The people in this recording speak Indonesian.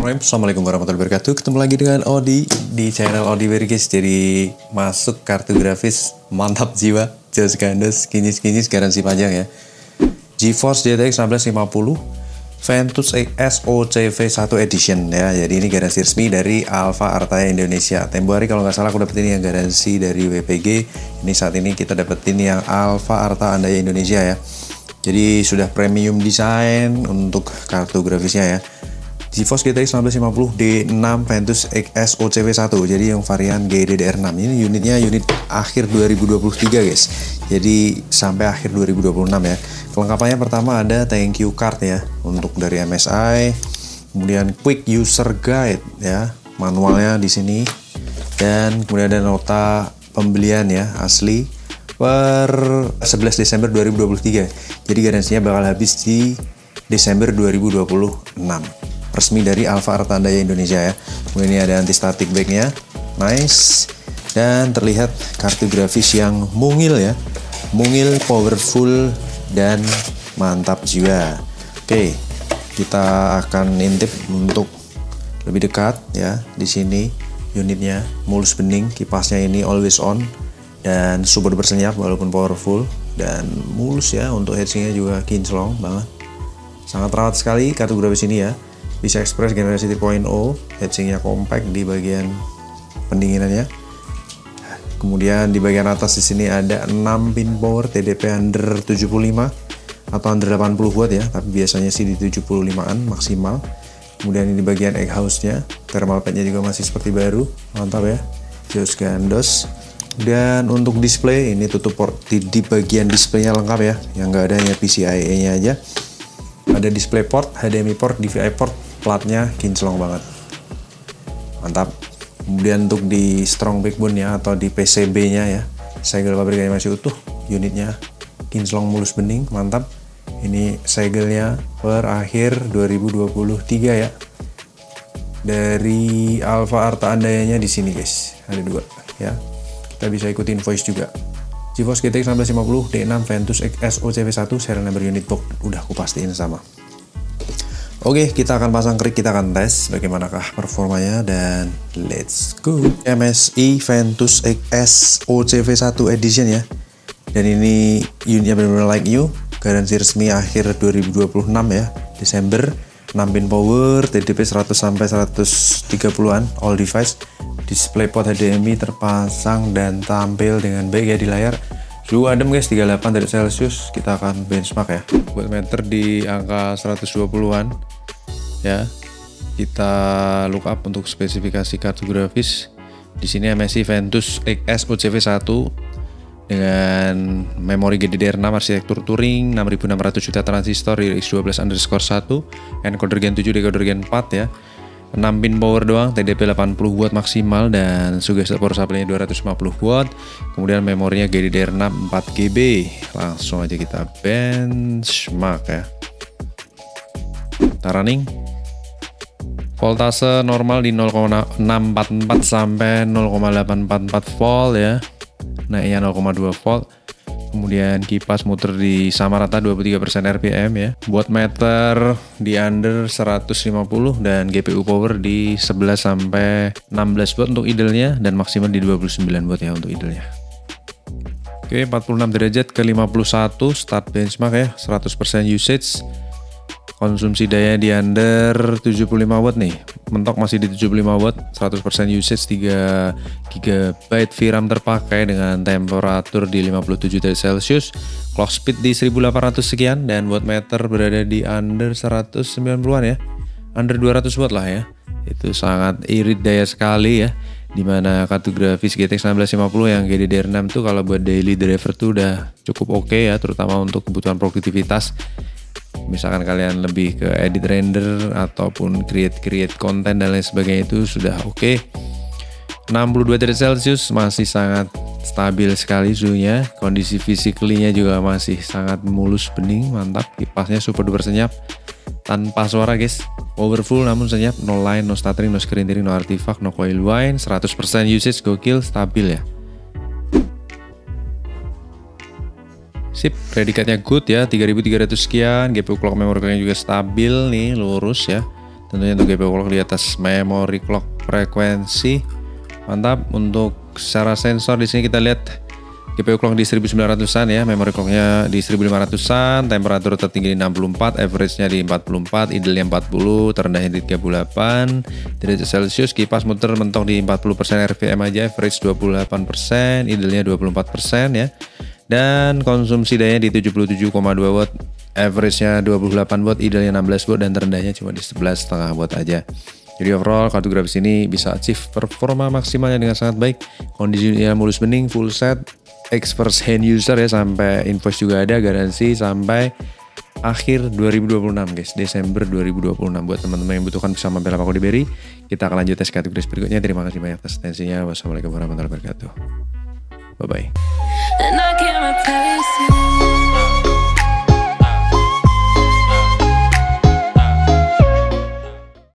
Assalamualaikum warahmatullahi wabarakatuh. Ketemu lagi dengan Odi di channel Odi Bergis. Jadi masuk kartu grafis mantap jiwa, Jos Gandos, kinyis garansi panjang ya. GeForce GTX 1650 Ventus SOCV1 Edition ya. Jadi ini garansi resmi dari Alfa Artaya Indonesia. Tempo hari kalau nggak salah aku dapetin yang garansi dari WPG. Ini saat ini kita dapetin yang Alfa Artaya Indonesia ya. Jadi sudah premium design untuk kartu grafisnya ya. GeForce GTX 1650 D6 Ventus SOCV1. Jadi yang varian GDDR6. Ini unitnya unit akhir 2023 guys. Jadi sampai akhir 2026 ya. Kelengkapannya pertama ada thank you card ya untuk dari MSI. Kemudian quick user guide ya, manualnya di sini. Dan kemudian ada nota pembelian ya asli per 11 Desember 2023. Jadi garansinya bakal habis di Desember 2026. Resmi dari Alfa Artaya Indonesia ya. Kemudian ini ada anti static backnya, nice, dan terlihat kartu grafis yang mungil ya, mungil, powerful, dan mantap jiwa. Oke, kita akan intip untuk lebih dekat ya. Di sini unitnya mulus bening, kipasnya ini always on dan super bersenyap walaupun powerful dan mulus ya. Untuk heatsingnya juga kinclong banget, sangat rawat sekali kartu grafis ini ya. Bisa Express generasi 3.0, heatsingnya compact di bagian pendinginannya. Kemudian di bagian atas di sini ada 6 pin power TDP under 75 atau under 80 watt ya, tapi biasanya sih di 75an maksimal. Kemudian ini di bagian egg house-nya, thermal pad-nya juga masih seperti baru, mantap ya, Jos Gandos. Dan untuk display ini tutup port di bagian displaynya lengkap ya, yang nggak ada hanya PCIe-nya aja. Ada display port, HDMI port, DVI port, platnya kinclong banget, mantap. Kemudian untuk di strong backbone ya atau di PCB-nya ya, segel pabriknya masih utuh, unitnya kinclong mulus bening, mantap. Ini segelnya per akhir 2023 ya. Dari Alfa Artaya-nya di sini guys, ada 2 ya. Kita bisa ikutin invoice juga. GeForce GTX 1650 D6 Ventus SOCV1 serial number unit box udah aku pastiin sama. Oke, kita akan pasang krik, kita akan tes bagaimanakah performanya dan let's go. MSI Ventus SOCV1 Edition ya. Dan ini unitnya benar-benar like new, garansi resmi akhir 2026 ya, Desember. 6 pin power, TDP 100 sampai 130-an all device. Display port HDMI terpasang dan tampil dengan baik ya di layar. Suhu adem guys, 38 derajat Celcius. Kita akan benchmark ya. Buat meter di angka 120-an ya. Kita look up untuk spesifikasi kartu grafis. Di sini MSI Ventus SOCV1 dengan memori GDDR6 arsitektur Turing, 6600 juta transistor, RX12_1, encoder Gen 7, decoder Gen 4 ya. 6 pin power doang, TDP 80 watt maksimal dan suggested power supply-nya 250 watt. Kemudian memorinya GDDR6 4GB. Langsung aja kita benchmark ya. Kita running. Voltase normal di 0,644 sampai 0,844 volt ya. Naiknya 0,2 volt. Kemudian kipas muter di sama rata 23% RPM ya. Buat meter di under 150 dan GPU power di 11 sampai 16 watt untuk idle-nya dan maksimal di 29 watt ya untuk idle-nya. Oke, 46 derajat ke 51 start benchmark ya, 100% usage. Konsumsi daya di under 75 watt nih, mentok masih di 75 watt, 100% usage, 3 GB VRAM terpakai dengan temperatur di 57 derajat Celcius, clock speed di 1800 sekian, dan watt meter berada di under 190-an ya, under 200 watt lah ya. Itu sangat irit daya sekali ya, dimana kartu grafis GTX 1650 yang GDDR6 tuh kalau buat daily driver tuh udah cukup oke ya, terutama untuk kebutuhan produktivitas. Misalkan kalian lebih ke edit render ataupun create konten dan lain sebagainya, itu sudah oke. 62 derajat Celcius masih sangat stabil sekali suhunya. Kondisi physically-nya juga masih sangat mulus bening, mantap. Kipasnya super duper senyap tanpa suara guys. Powerful namun senyap, no line, no stuttering, no screen tearing, no artifact, no coil whine. 100% usage, gokil, stabil ya. Sip, predikatnya good ya, 3300 sekian. GPU clock memory juga stabil nih, lurus ya. Tentunya untuk GPU clock di atas memory clock frekuensi. Mantap. Untuk secara sensor di sini kita lihat GPU clock di 1900-an ya, memory clocknya di 1500-an, temperatur tertinggi di 64, average-nya di 44, idealnya 40, terendahnya di 38 derajat Celcius, kipas muter mentok di 40% RPM aja, average 28%, idealnya 24% ya. Dan konsumsi daya di 77,2 watt, average-nya 28 watt, idealnya 16 watt, dan terendahnya cuma di 11,5 watt aja. Jadi overall kartu grafis ini bisa achieve performa maksimalnya dengan sangat baik. Kondisinya mulus bening, full set, expert hand user ya, sampai invoice juga ada, garansi sampai akhir 2026 guys, Desember 2026. Buat teman-teman yang butuhkan bisa mampir lapak Odiberi. Kita akan lanjut tes kartu grafis berikutnya. Terima kasih banyak atas atensinya. Wassalamualaikum warahmatullahi wabarakatuh. Bye bye.